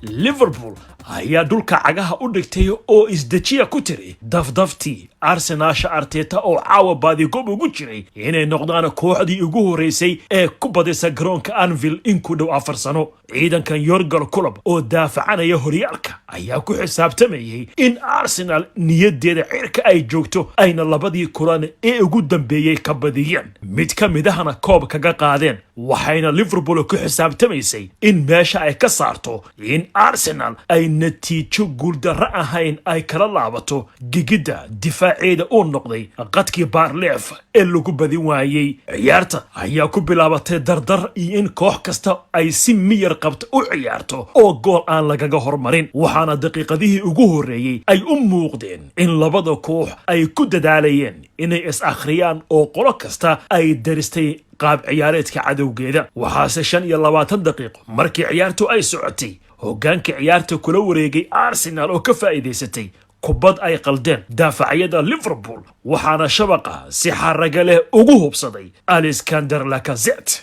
liverpool ayaa dhulka cagaha u dhigtay oo isdejiya ku tiri dafdaftii arsenaasha arteta oo caawa baadigoob ugu jiray inay noqdaan kooxdii ugu horeysay ee ku badisa garoonka anfield in ku dhow 4 sano. ciidankan yorgal club oo daafacanaya horyaalka ayaa ku xisaabtamayay in arsenal niyadeeda cirka ay joogto ayna labadii kulan ee ugu dambeeyay ka badiyeen mid ka midahana koob kaga qaadeen, waxayna liverpool ku xisaabtamaysay in meesha ay ka saarto in arsenal ay natiijo guuldarro ahayn ay kala laabato gigida difaaceeda uu noqday qadkii Barleef ee lagu badin waayay. ciyaarta ayaa ku bilaabatay dardar iyo in koox kasta ay si miyir qabto u ciyaarto oo gool aan lagaga hormarin, waxaana daqiiqadihii ugu horeeyay ay u muuqdeen in labada koox ay ku dadaalayeen inay is akhriyaan oo qolo kasta ay daristay qaab ciyaareedka cadowgeeda. waxaase 25 daqiiqo markii ciyaartu ay socotay hoggaanka ciyaarta kula wareegay arsenal oo ka faa'iidaysatay kubad ay qaldeen daafacyada liverpool, waxaana shabaqa si xaraga leh ugu hubsaday Alexander Lacazette.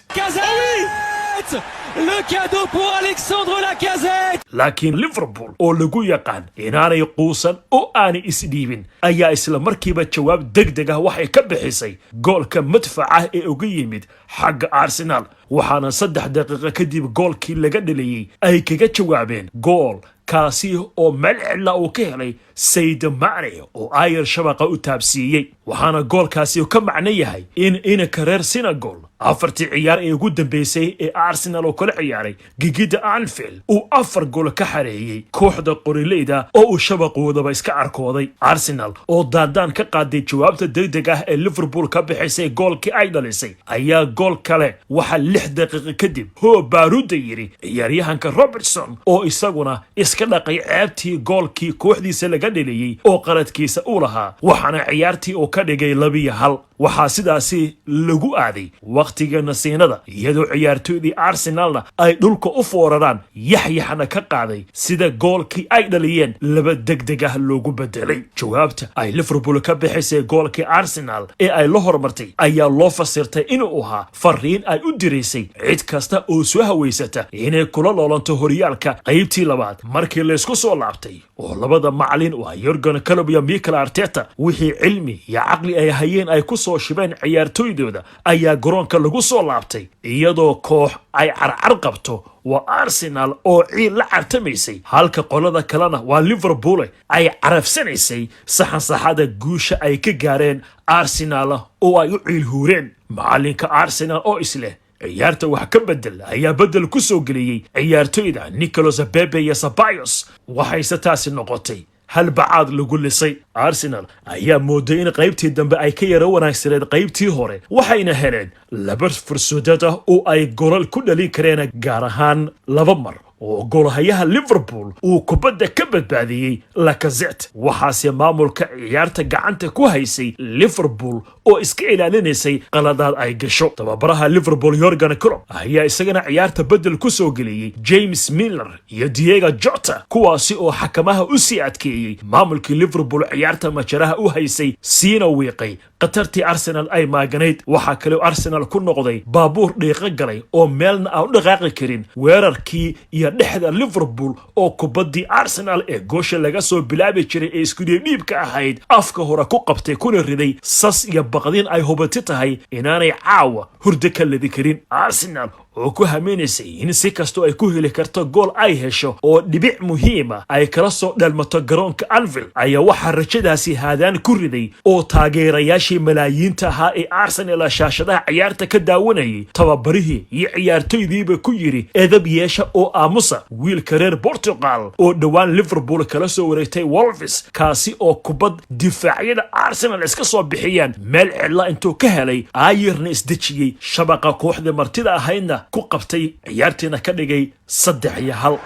Le cadeau pour Alexandre Lacazette. laakiin liverpool oo lagu yaqaan inaanay quusan oo aanay isdhiibin ayaa isla markiiba jawaab degdeg ah waxay ka bixisay goolka madfaca ee uga yimid xagga arsenal, waxaana 3 daqiiqo kadib goolkii laga dhaliyay ay kaga jawaabeen gool kaasi oo malcilla uu ka helay Sadio Mane oo ayar shabaqa u taabsiiyay, waxaana goolkaasi ka macno yahay in kareer Senegal afartii ciyaar ee ugu dambeysay ee arsenal oo kala ciyaaray gigida anfield uu 4 gool ka xareeyay kooxda qorileyda oo uu shabaqoodaba iska arkooday. arsenal oo daadaan ka qaaday jawaabta degdeg ah ee liverpool ka bixisay goolkii ay dhalisay ayaa gool kale waxa 6 daqiiqo kadib hoo baaruda yiri ciyaaryahanka Robertson oo isaguna iska dhaqay ceebtii goolkii kooxdiisa laga dhaliyay oo qaladkiisa u lahaa, waxaana ciyaartii oo ka dhigay 2-1. waxaa sidaasi lagu aaday waqtiga nasiinada iyadoo ciyaartoydii arsenalna ay dhulka u fooraraan yaxyaxna ka qaaday sida goolkii ay dhaliyeen 2 degdeg ah loogu bedelay. jawaabta ay liverpool ka bixisay goolkii arsenal ee ay la hormartay ayaa loo fasirtay inuu ahaa fariin ay u diraysay cid kasta oo soo haweysata inay kula loolanto horyaalka qaybtii labaad markii la isku soo laabtay oo labada macallin waa Jurgen Klopp iyo Mikel Arteta wixii cilmi iyo caqli ay hayeen ay ku soo shibeen ciyaartoydooda ayaa garoonka lagu soo laabtay iyadoo koox ay carcar qabto waa arsenal oo ciil la cartamaysay halka qolada kalena waa liverpool ay carafsanaysay saxansaxada guusha ay ka gaareen arsenal oo ay u ciil huureen. macallinka arsenal oo isleh ciyaarta wax ka bedel ayaa bedel ku soo geliyay ciyaartoyda Nicolas Pepe iyo Ceballos, waxayse taasi noqotay hal bacaad lagu lisay. arsenal ayaa mooday in qaybtii dambe ay ka yara wanaagsaneed qaybtii hore, waxayna heleen 2 fursadood oo ay goolal ku dhalin kareen, gaar ahaan 2 mar oo goolhayaha liverpool uu kubadda ka badbaadiyay Lacazette, waxaase maamulka ciyaarta gacanta ku haysay liverpool oo iska ilaalinaysay qaladaad ay gasho. tababaraha liverpool Jurgen Klopp ayaa isagana ciyaarta bedel ku soo geliyay James Milner iyo Diego Jota, kuwaasi oo xakamaha u sii adkeeyay maamulkii liverpool ciyaarta majaraha u haysay siina wiiqay qatartii arsenal ay maaganayd. waxaa kale oo arsenal ku noqday baabuur dhiiqo galay oo meelna aan u dhaqaaqi karin weerarkii iyo dhexda liverpool oo kubadii arsenal ee goosha laga soo bilaabi jiray ee isku dhiibka ahayd afka hore ku qabtay kuna riday sas iyo baqdin ay hubati tahay inaanay caawa hurdo ka ladi karin. arsenal oo ku hameynayay in si kasto ay ku heli karto gool ay hesho oo dhibic muhiima ay kala soo dhalmato garoonka Anfield ayaa waxa rajadaasi haadaan ku riday oo taageerayaashii malaayiinta ahaa ee Arsenal shaashadaha ciyaarta ka daawanayay tababarihii iyo ciyaartoydiiba ku yiri edab yeesha oo aamusa wiilka reer Portugal oo dhawaan Liverpool kala soo wareegtay Wolves, kaasi oo kubad difaacyada Arsenal iska soo bixiyaan meel cilla intuu ka helay ayirna isdejiyay shabaqa kooxda martida ahayna ku qabtay ciyaartiina ka dhigay 3-1.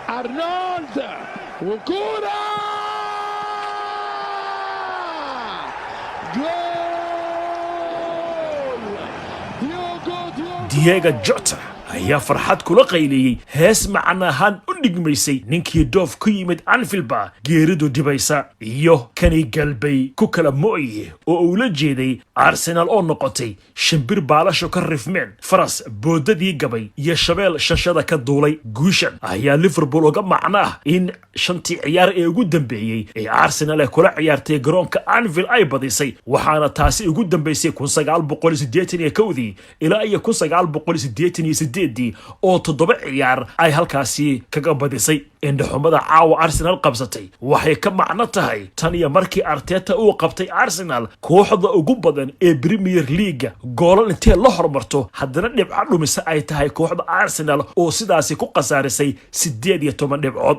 Arnold وكورة Diego Jota ayaa farxad kula qayliyay hees macnahan u dhigmaysay ninkii doof ku yimid Anfield geeridu dhibaysa iyo kani galbay ku kala mooye oo uu la jeeday Arsenal oo noqotay shimbir baalasho ka rifmeen faras boodadii gabay iyo shabeel shashada ka duulay guushan ayaa Liverpool uga macnaa in shantii ciyaar ee ugu dambeeyay ee Arsenal ay kula ciyaartay garoonka Anfield ay badisay waxaana taasi ugu dambeysay 1981 ilaa 1988 oo 7 ciyaar ay halkaasi kaga badisay indhaxumada caawa Arsenal qabsatay waxay ka macno tahay tan iyo markii Arteta uu qabtay Arsenal kooxda ugu badan ee Premier League goolal intee la hormarto haddana dhibco dhumisa ay tahay kooxda Arsenal oo sidaasi ku qasaarisay 18 dhibcood